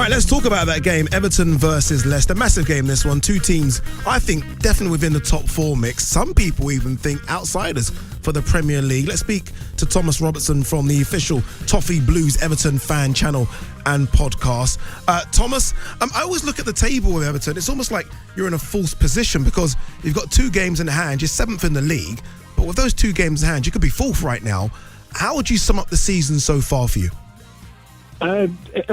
right, let's talk about that game. Everton versus Leicester. Massive game, this one. Two teams, I think, definitely within the top four mix. Some people even think outsiders for the Premier League. Let's speak to Thomas Robertson from the official Toffee Blues Everton fan channel and podcast. Thomas, I always look at the table with Everton. It's almost like you're in a false position because you've got 2 games in hand. You're 7th in the league. But with those 2 games in hand, you could be 4th right now. How would you sum up the season so far for you? I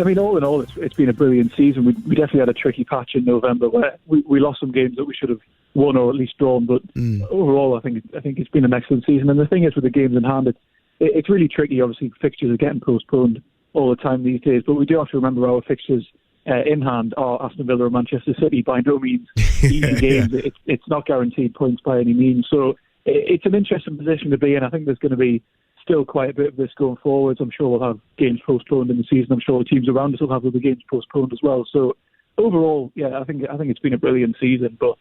mean, all in all, it's been a brilliant season. We definitely had a tricky patch in November where we lost some games that we should have won or at least drawn. But overall, I think it's been an excellent season. And the thing is, with the games in hand, it's really tricky. Obviously, fixtures are getting postponed all the time these days. But we do have to remember our fixtures in hand are Aston Villa and Manchester City. By no means easy games. Yeah. It's not guaranteed points by any means. So it's an interesting position to be in. I think there's going to be still quite a bit of this going forwards. I'm sure we'll have games postponed in the season. I'm sure the teams around us will have other games postponed as well. So overall, yeah, I think it's been a brilliant season. But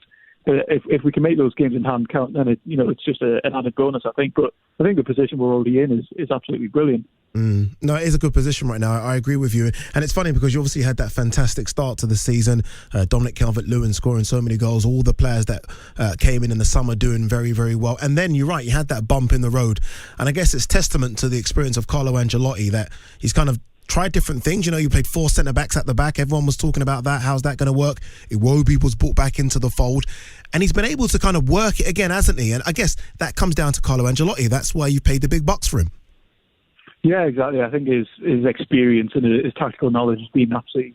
if we can make those games in hand count, then it's just an added bonus, I think. But I think the position we're already in is absolutely brilliant. No, it is a good position right now. I agree with you. And it's funny because you obviously had that fantastic start to the season. Dominic Calvert-Lewin scoring so many goals. All the players that came in the summer doing very, very well. And then you're right, you had that bump in the road. And I guess it's testament to the experience of Carlo Ancelotti that he's kind of tried different things. You played 4 centre-backs at the back. Everyone was talking about that. How's that going to work? Iwobi was brought back into the fold. And he's been able to kind of work it again, hasn't he? And I guess that comes down to Carlo Ancelotti. That's why you paid the big bucks for him. Yeah, exactly. I think his experience and his tactical knowledge has been absolutely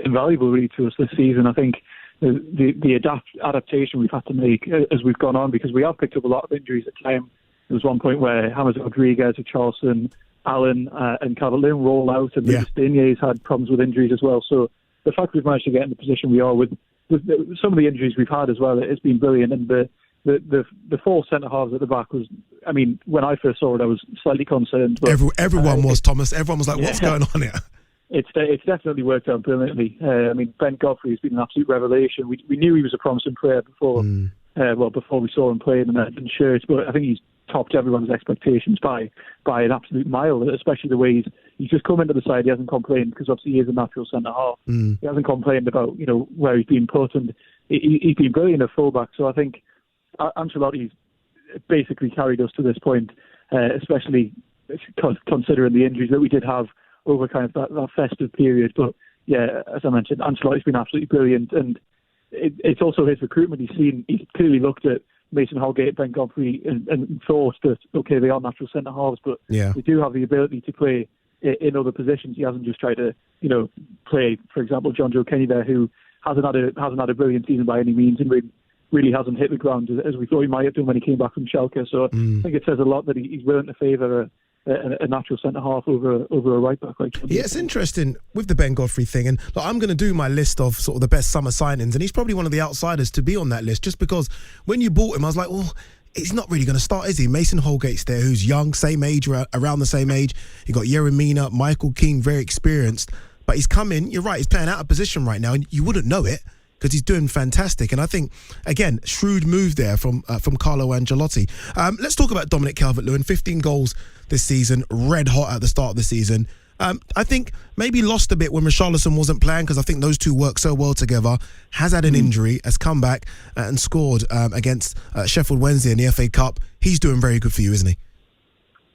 invaluable really to us this season. I think the adaptation we've had to make as we've gone on, because we have picked up a lot of injuries at time. There was one point where James Rodriguez, Richarlison, Allen and Calvert-Lewin were all out, and Dinier's had problems with injuries as well. So the fact we've managed to get in the position we are with some of the injuries we've had as well, it's been brilliant. And the 4 centre-halves at the back was, I mean, when I first saw it, I was slightly concerned. But everyone was, Thomas. Everyone was like, what's going on here? It's definitely worked out brilliantly. I mean, Ben Godfrey has been an absolute revelation. We knew he was a promising player before we saw him play in an Everton shirt, but I think he's topped everyone's expectations by an absolute mile, especially the way he's just come into the side. He hasn't complained because obviously he is a natural centre-half. He hasn't complained about, where he's been put, and he's been brilliant at full-back. So I think Ancelotti's basically carried us to this point, especially considering the injuries that we did have over kind of that festive period. But yeah, as I mentioned, Ancelotti's been absolutely brilliant, and it's also his recruitment. He's clearly looked at Mason Holgate, Ben Godfrey, and thought that, okay, they are natural centre-halves, but they do have the ability to play in other positions. He hasn't just tried to, play, for example, John Joe Kenny there, who hasn't had a brilliant season by any means, and really hasn't hit the ground as we thought he might have done when he came back from Schalke. So I think it says a lot that he's willing to favour a natural centre-half over a right-back. Yeah, it's interesting with the Ben Godfrey thing. And look, I'm going to do my list of sort of the best summer signings, and he's probably one of the outsiders to be on that list, just because when you bought him, I was like, well, he's not really going to start, is he? Mason Holgate's there, who's young, same age, around the same age. You got Yerry Mina, Michael Keane, very experienced. But he's come in, you're right, he's playing out of position right now, and you wouldn't know it, because he's doing fantastic. And I think, again, shrewd move there from Carlo Ancelotti. Let's talk about Dominic Calvert-Lewin. 15 goals this season, red hot at the start of the season. I think maybe lost a bit when Richarlison wasn't playing, because I think those two work so well together. Has had an injury, has come back and scored against Sheffield Wednesday in the FA Cup. He's doing very good for you, isn't he?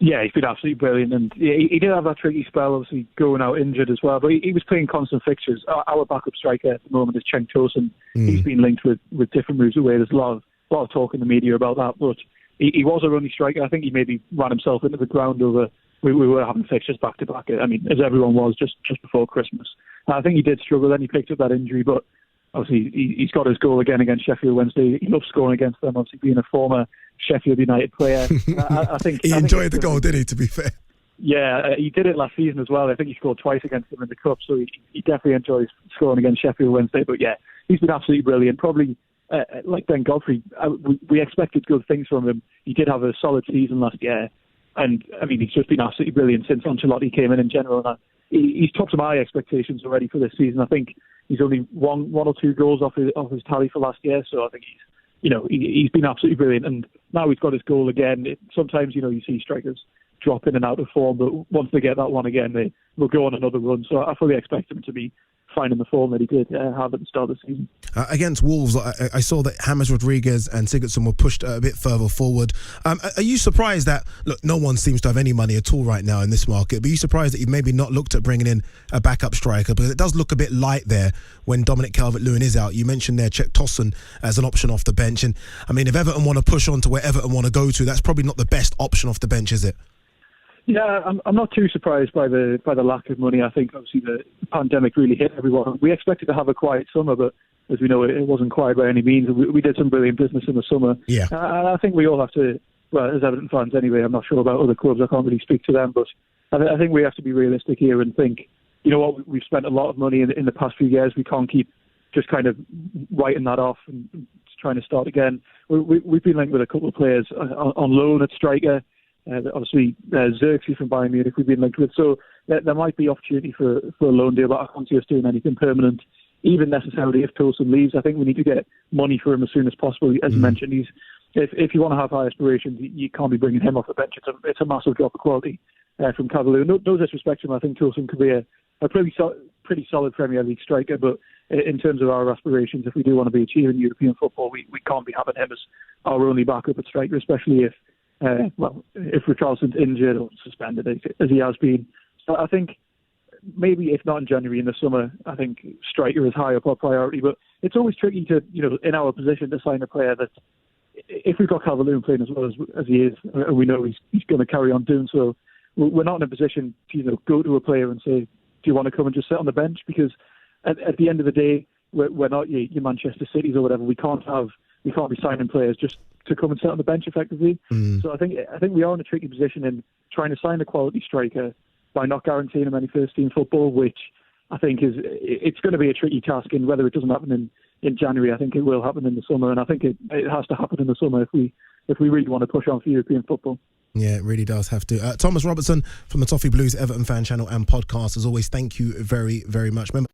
Yeah, he's been absolutely brilliant, and he did have that tricky spell, obviously going out injured as well, but he was playing constant fixtures. Our backup striker at the moment is Cenk Tosun. He's been linked with different moves away. There's a lot of talk in the media about that, but he was a running striker. I think he maybe ran himself into the ground over. We were having fixtures back to back. I mean, as everyone was just before Christmas. I think he did struggle. Then he picked up that injury, but obviously he's got his goal again against Sheffield Wednesday. He loves scoring against them. Obviously being a former Sheffield United player, I think he enjoyed the goal, did he? To be fair, yeah, he did it last season as well. I think he scored twice against them in the cup, so he definitely enjoys scoring against Sheffield Wednesday. But yeah, he's been absolutely brilliant. Probably like Ben Godfrey, we expected good things from him. He did have a solid season last year, and I mean he's just been absolutely brilliant since Ancelotti came in general. And he's topped my expectations already for this season. I think he's only one or two goals off his tally for last year, so I think he's been absolutely brilliant. And now he's got his goal again. Sometimes you see strikers drop in and out of form, but once they get that one again, they'll go on another run. So I fully expect him to be finding the form that he did have at the start of the season. Against Wolves, I saw that James Rodriguez and Sigurdsson were pushed a bit further forward. Are you surprised that, look, no one seems to have any money at all right now in this market, but are you surprised that you've maybe not looked at bringing in a backup striker? Because it does look a bit light there when Dominic Calvert-Lewin is out. You mentioned there Czech Tosun as an option off the bench. And I mean, if Everton want to push on to where Everton want to go to, that's probably not the best option off the bench, is it? Yeah, I'm not too surprised by the lack of money. I think obviously the pandemic really hit everyone. We expected to have a quiet summer, but as we know, it wasn't quiet by any means. We did some brilliant business in the summer. Yeah. And I think we all have to, well, as Everton fans anyway, I'm not sure about other clubs, I can't really speak to them, but I think we have to be realistic here and think, you know what, we've spent a lot of money in the past few years. We can't keep just kind of writing that off and trying to start again. We've been linked with a couple of players on loan at striker. Obviously, Xerxes from Bayern Munich we've been linked with. So there might be opportunity for a loan deal, but I can't see us doing anything permanent, even necessarily if Tosun leaves. I think we need to get money for him as soon as possible. As you mentioned, if you want to have high aspirations, you can't be bringing him off the bench. It's a massive drop of quality from Calvert-Lewin. No disrespect to him, I think Tosun could be a pretty solid Premier League striker, but in terms of our aspirations, if we do want to be achieving European football, we can't be having him as our only backup at striker, especially if Richarlison's injured or suspended, as he has been. So I think maybe if not in January, in the summer, I think striker is high up our priority. But it's always tricky to, in our position, to sign a player that, if we've got Calvert-Lewin playing as well as he is, and we know he's going to carry on doing so, we're not in a position to go to a player and say, do you want to come and just sit on the bench? Because at the end of the day, we're not your Manchester Cities or whatever. We can't be signing players just to come and sit on the bench effectively. So I think we are in a tricky position in trying to sign a quality striker by not guaranteeing him any first team football, which I think it's going to be a tricky task. And whether it doesn't happen in January, I think it will happen in the summer, and I think it has to happen in the summer if we really want to push on for European football. Yeah, it really does have to. Thomas Robertson from the Toffee Blues Everton fan channel and podcast. As always, thank you very, very much. Remember